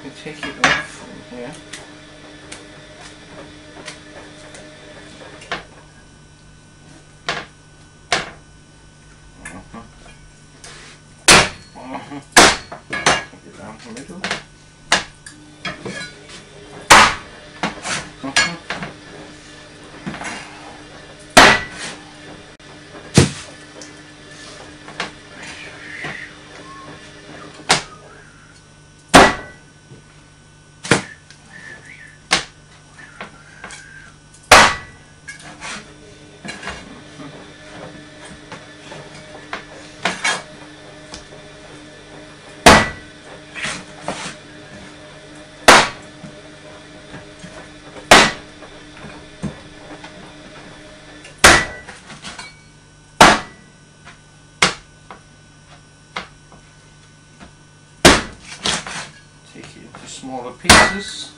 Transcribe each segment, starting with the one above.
You take it off from here. Take it down the middle. Take it into smaller pieces.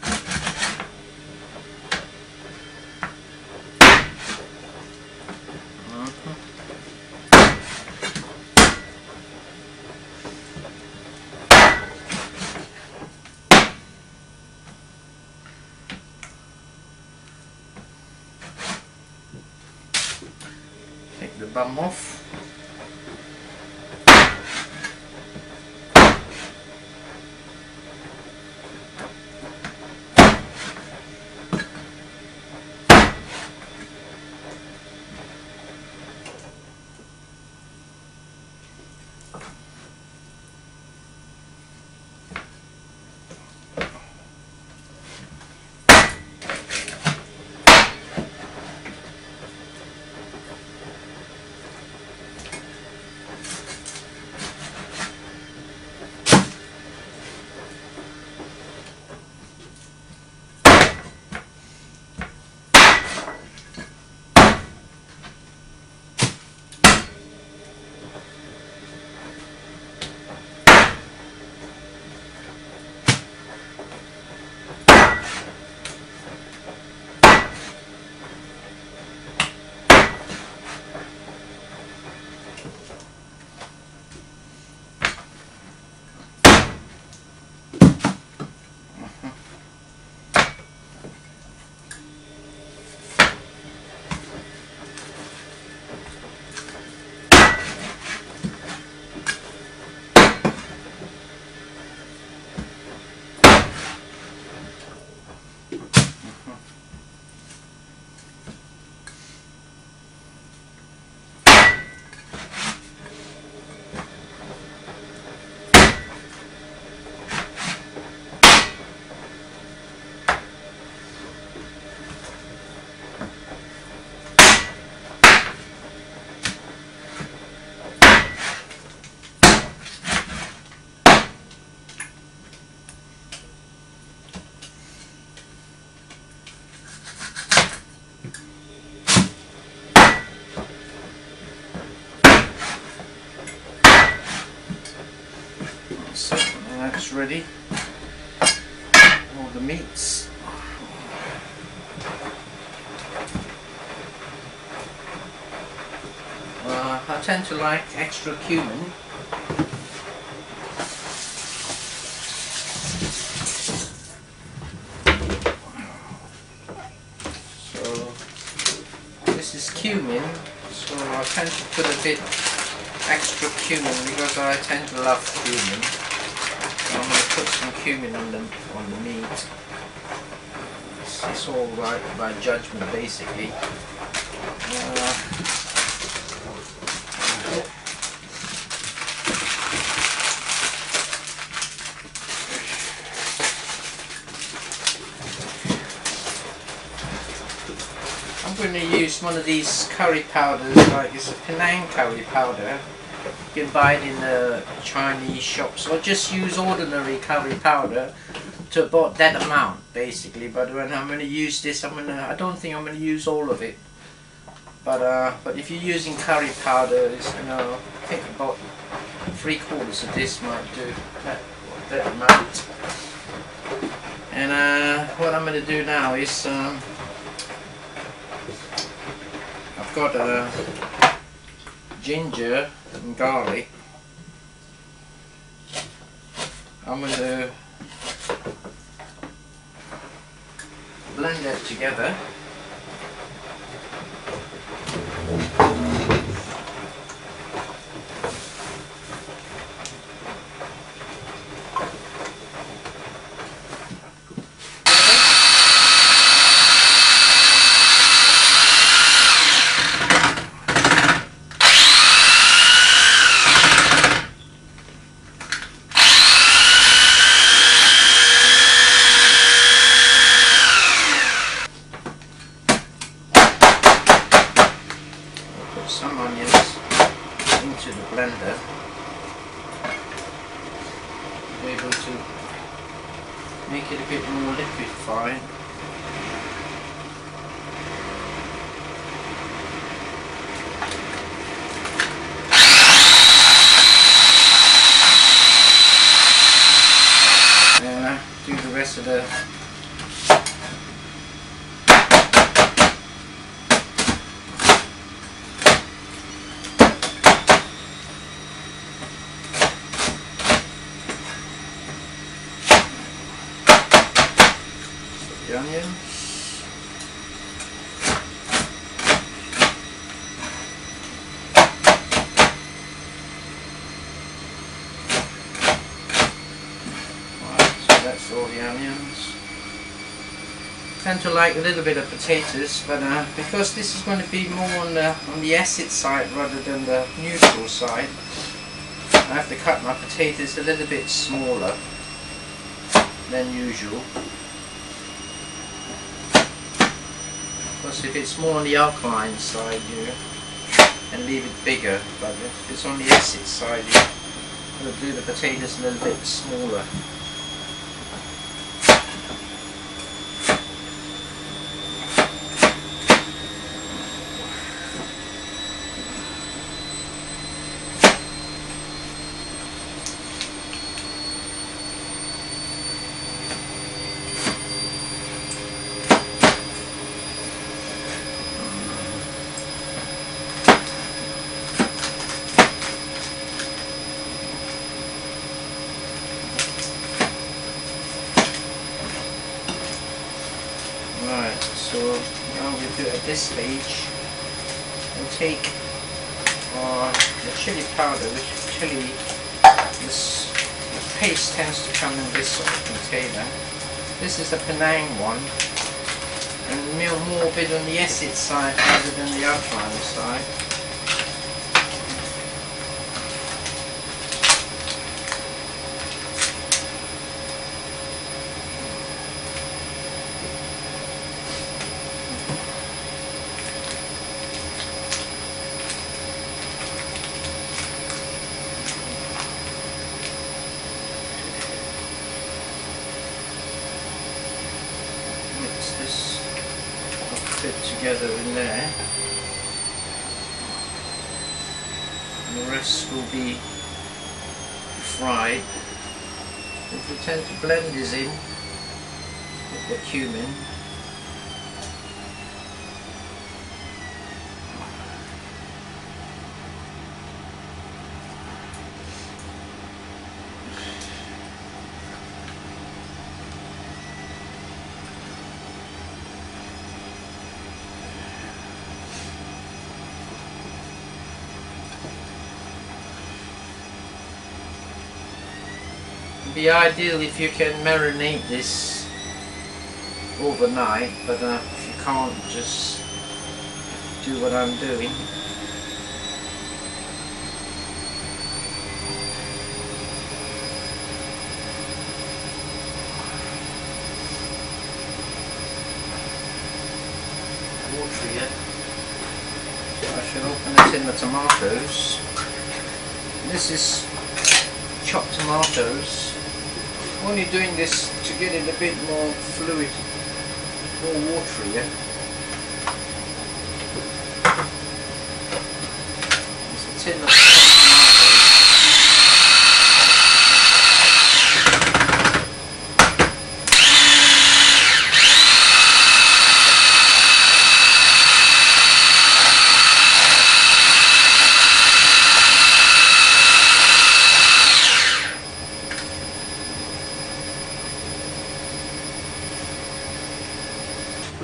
Take the bum off. So that's ready. All the meats. I tend to like extra cumin. So this is cumin, so I tend to put a bit extra cumin because I tend to love cumin. So I'm going to put some cumin on the meat. It's all right by judgment basically. I'm going to use one of these curry powders, like it's a Penang curry powder. You can buy it in the Chinese shops, or just use ordinary curry powder to about that amount basically. But when I'm going to use this, I don't think I'm going to use all of it. But if you're using curry powder, it's, I think about 3/4 of this might do that amount. And what I'm going to do now is I've got ginger and garlic. I'm going to that together. Some onions into the blender, be able to make it a bit more liquefied. And do the rest of the onions. Right, so that's all the onions. Tend to like a little bit of potatoes, but because this is going to be more on the acid side rather than the neutral side, I have to cut my potatoes a little bit smaller than usual. Because if it's more on the alkaline side, you can leave it bigger, but if it's on the acid side, you do the potatoes a little bit smaller. Right, so now we do at this stage, we'll take the chili powder, this paste tends to come in this sort of container. This is the Penang one, and more a bit on the acid side rather than the alkaline side. This fit together in there, and the rest will be fried. If we tend to blend this in with the cumin, it'd be ideal if you can marinate this overnight, but if you can't, just do what I'm doing. Water here. So I should open this in the tomatoes. This is chopped tomatoes. Only doing this to get it a bit more fluid, more watery. There's a tin of chopped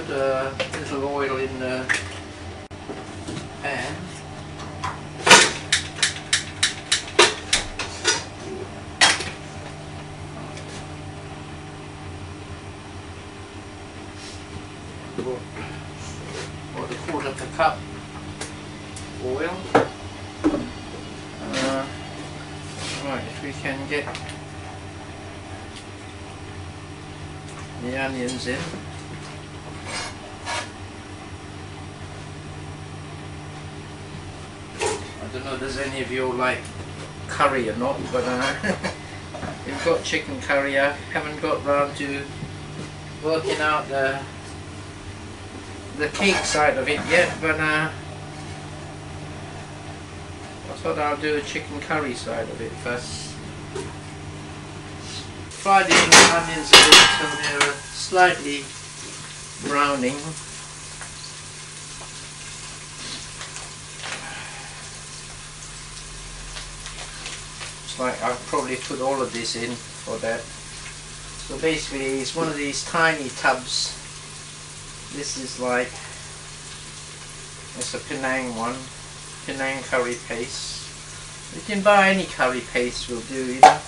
put a little oil in the pan. Or a quarter of a cup oil. Right, if we can get the onions in. I don't know if there's any of you like curry or not, but we've got chicken curry. I haven't got round to working out the cake side of it yet, but I thought I'll do a chicken curry side of it first. Fry the onions a bit till they're slightly browning. It's like I'll probably put all of this in for that. So basically it's one of these tiny tubs. This is like, it's a Penang one, Penang curry paste. You can buy any curry paste will do, you know.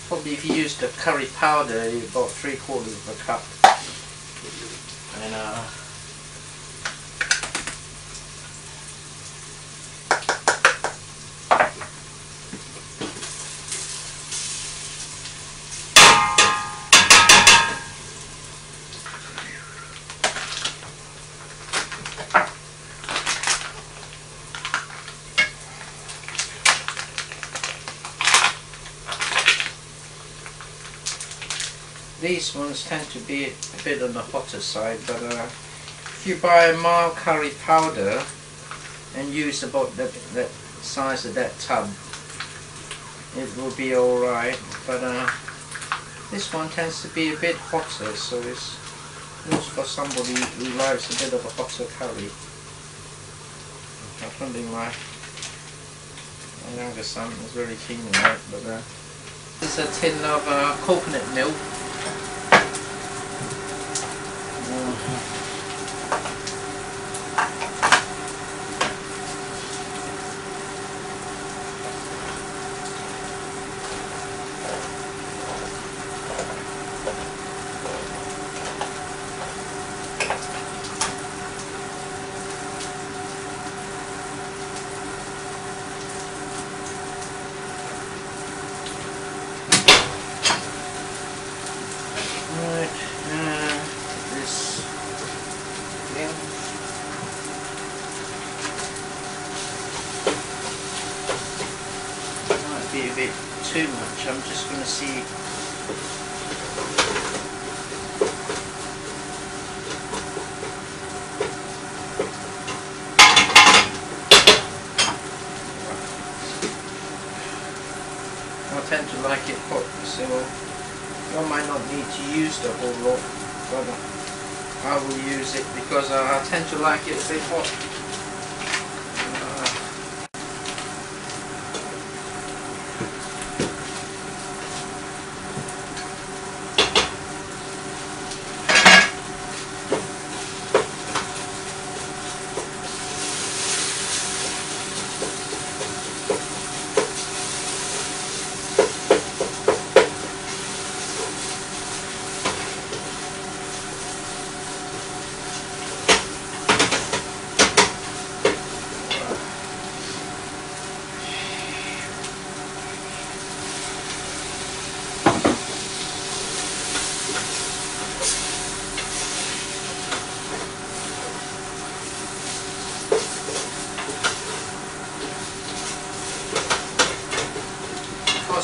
Probably if you use the curry powder, about 3/4 of a cup. And these ones tend to be a bit on the hotter side, but if you buy a mild curry powder and use about that size of that tub, it will be alright. But this one tends to be a bit hotter, so it's used for somebody who likes a bit of a hotter curry. I think my younger son is very keen on that. But this is a tin of coconut milk. Be a bit too much. I'm just going to see. I tend to like it hot, so I might not need to use the whole lot, but I will use it because I tend to like it a bit hot.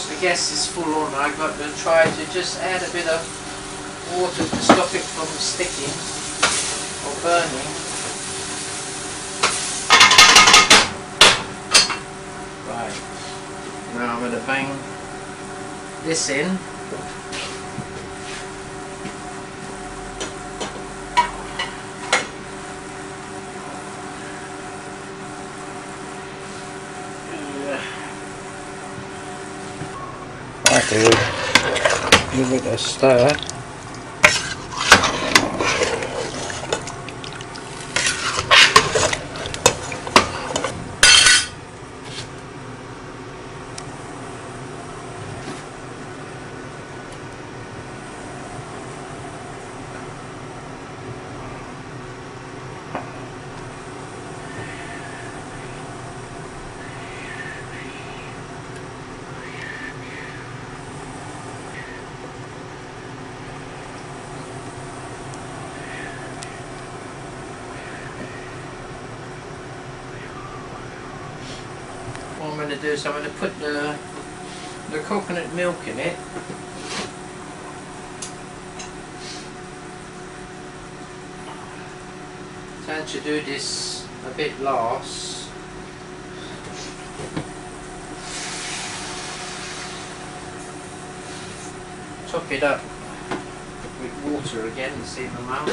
The gas is full on. I've got to try to just add a bit of water to stop it from sticking or burning. Right, now I'm going to bang this in. Give it a stir. do is I'm going to put the coconut milk in it. I tend to do this a bit last. Top it up with water again, the same amount.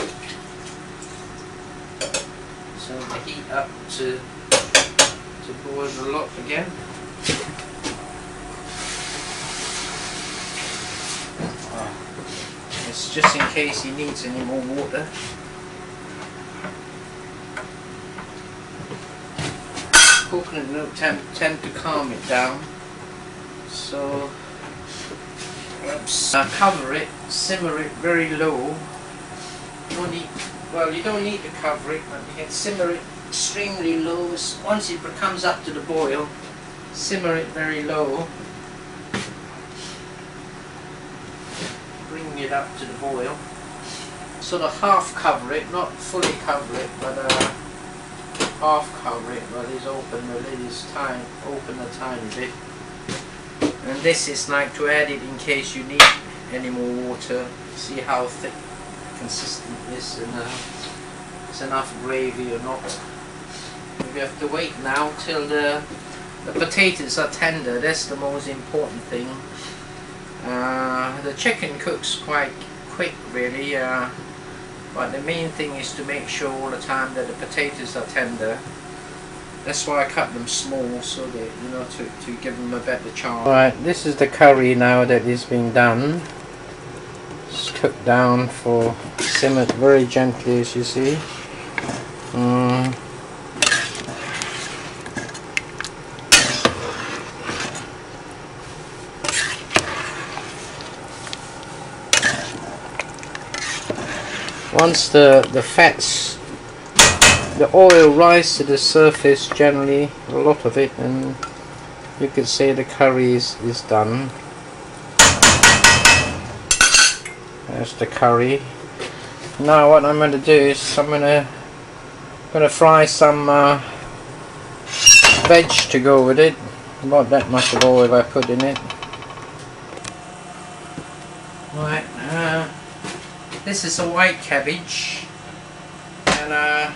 So the heat up to boil the lot again. It's just in case he needs any more water. Coconut milk tend to calm it down. So cover it, simmer it very low. You don't need to cover it, but you can simmer it extremely low. Once it comes up to the boil, simmer it very low. Bring it up to the boil. Sort of half cover it, not fully cover it, but half cover it. But it's open the lid is tiny, open a tiny bit. And this is like to add it in case you need any more water. See how thick, consistent this, and it's enough gravy or not. We have to wait now till the potatoes are tender. That's the most important thing. The chicken cooks quite quick, really, but the main thing is to make sure all the time that the potatoes are tender. That's why I cut them small, so that, you know, to give them a better chance. Right, this is the curry now that is being done. It's cooked down for simmered very gently, as you see. Once the fats, the oil rises to the surface, generally a lot of it, and you could say the curry is done. There's the curry. Now what I'm going to do is I'm going to fry some veg to go with it. Not that much of oil I put in it. Right. This is a white cabbage, and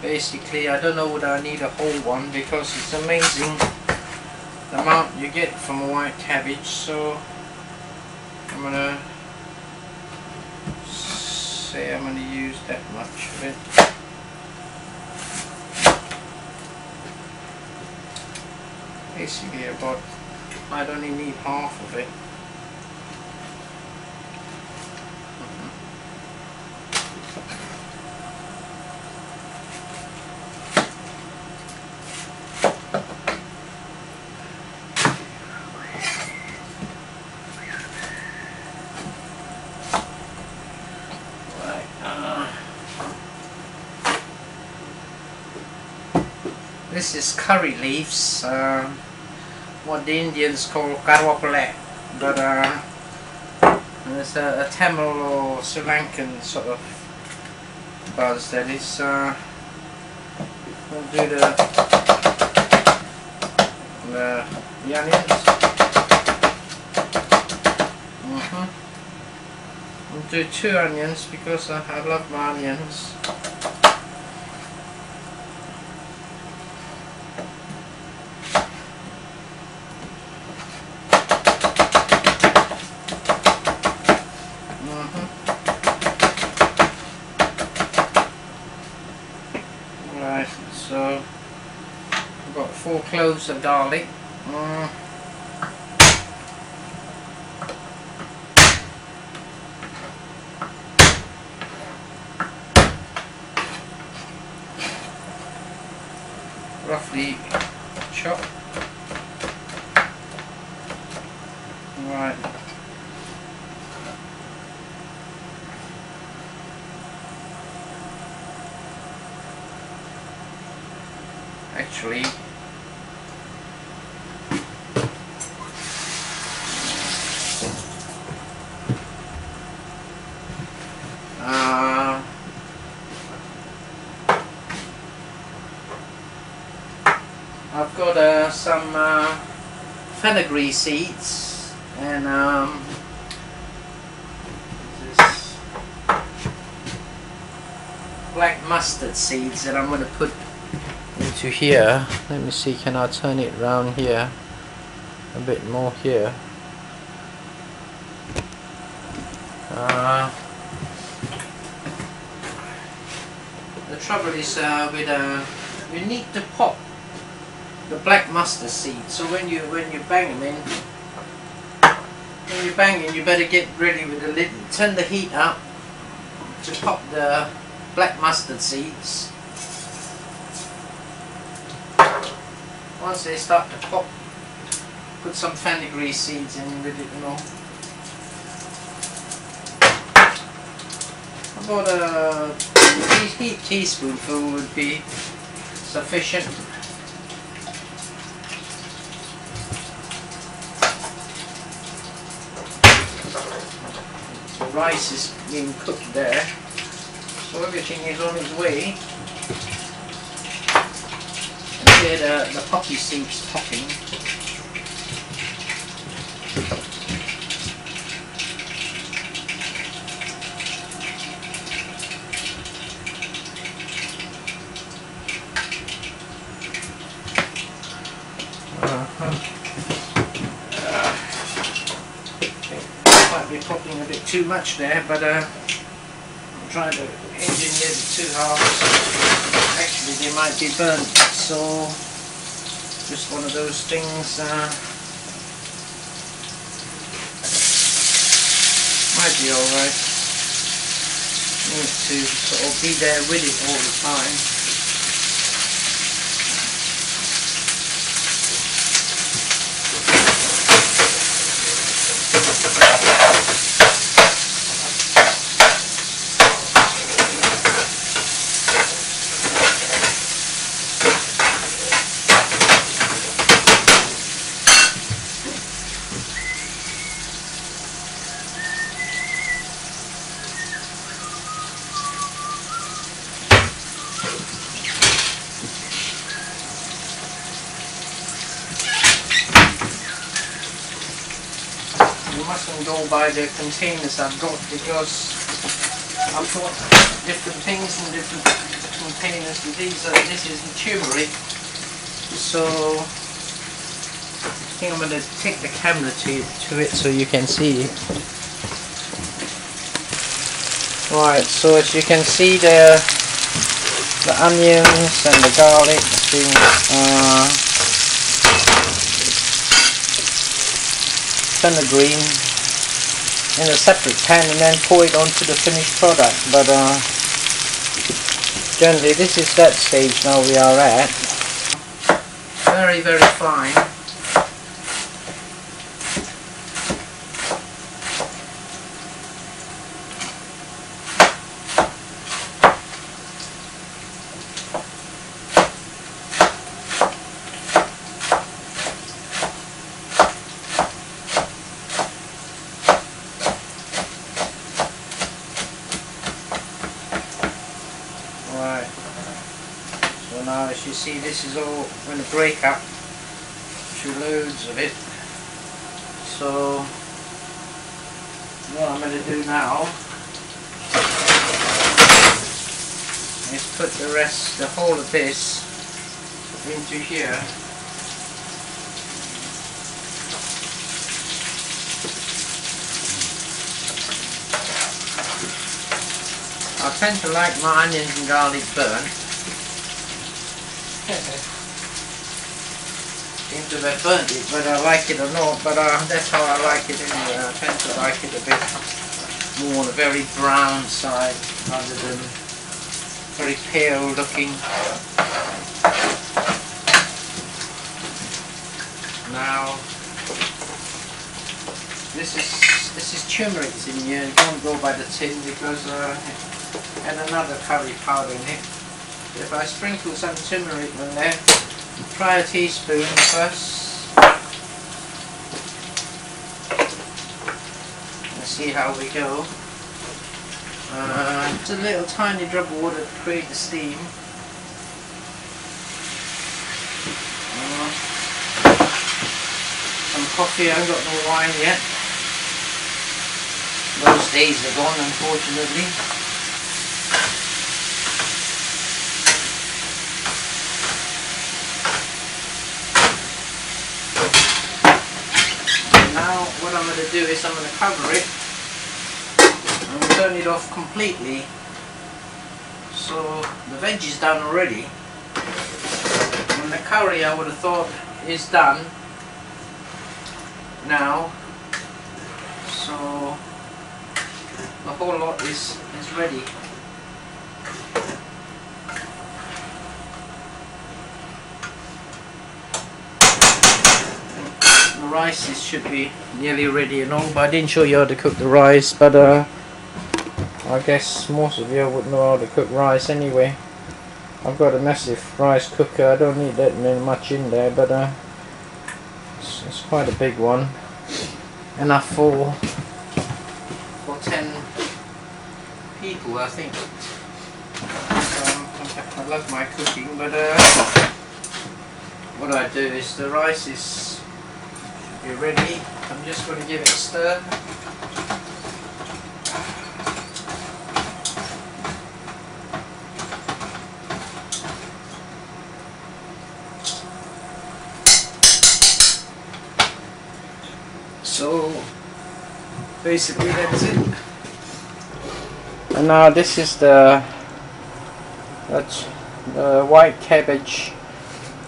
basically I don't know whether I need a whole one, because it's amazing the amount you get from a white cabbage. So I'm gonna say I'm gonna use that much of it. Basically about, I'd only need half of it. This is curry leaves, what the Indians call karwapale, but it's a Tamil or Sri Lankan sort of buzz that is. We'll do the onions. We'll do 2 onions because I love my onions. Right, so I've got 4 cloves of garlic. Roughly chopped. Right. Actually, I've got some fenugreek seeds and this black mustard seeds that I'm going to put into here. Let me see, can I turn it around here a bit more here? The trouble is with you need to pop the black mustard seed. So when you bang them in, you better get ready with the lid. Turn the heat up to pop the black mustard seeds. Once they start to pop, put some fenugreek seeds in with it and all. About a teaspoonful would be sufficient. The rice is being cooked there, so everything is on its way. And here the poppy seeds popping. Might be popping a bit too much there, but I'm trying to engineer the two halves. Actually, they might be burnt, so just one of those things. Might be alright. Need to sort of be there with it all the time. You mustn't go by the containers I've got, because I've got different things in different containers. This is turmeric, so I think I'm going to take the camera to it so you can see. Right, so as you can see there, the onions and the garlic being fenugreek in a separate pan and then pour it onto the finished product. But generally this is that stage now we are at. Very, very fine. Right, so now as you see, this is all going to break up to loads of it. So what I'm going to do now is put the whole of this into here. I tend to like my onions and garlic burnt. Seems to have burnt it, whether I like it or not, but that's how I like it anyway. I tend to like it a bit more on the very brown side rather than very pale looking. Now this is turmeric in here. You can't go by the tin because and another curry powder in it. If I sprinkle some turmeric in there, try a teaspoon first. Let's see how we go. Just a little tiny drop of water to create the steam. coffee, I haven't got no wine yet. Those days are gone, unfortunately. Now what I'm going to do is I'm going to cover it and turn it off completely. So the veg is done already, and the curry I would have thought is done now. So the whole lot is ready. The rice should be nearly ready and all, but I didn't show you how to cook the rice, but I guess most of you would know how to cook rice anyway. I've got a massive rice cooker, I don't need that much in there, but it's quite a big one. Enough for 10 people, I think. I love my cooking, but what I do is the rice is should be ready. I'm just going to give it a stir. So basically that's it. And now this is the white cabbage,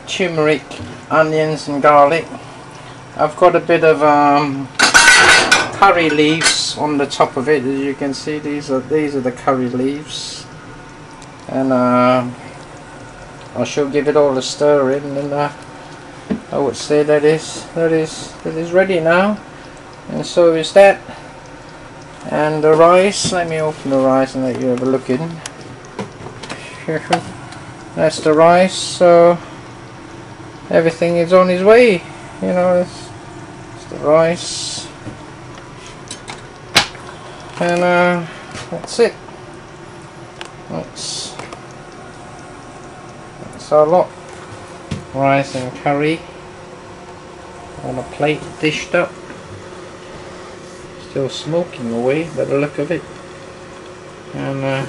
turmeric, onions and garlic. I've got a bit of curry leaves on the top of it, as you can see. These are the curry leaves, and I shall give it all a stir in, and I would say that is ready now. And so is that. And the rice, let me open the rice and let you have a look in. That's the rice, so everything is on its way, you know. It's the rice, and that's it. That's our lot. Rice and curry on a plate, dished up. Still smoking away by the look of it, and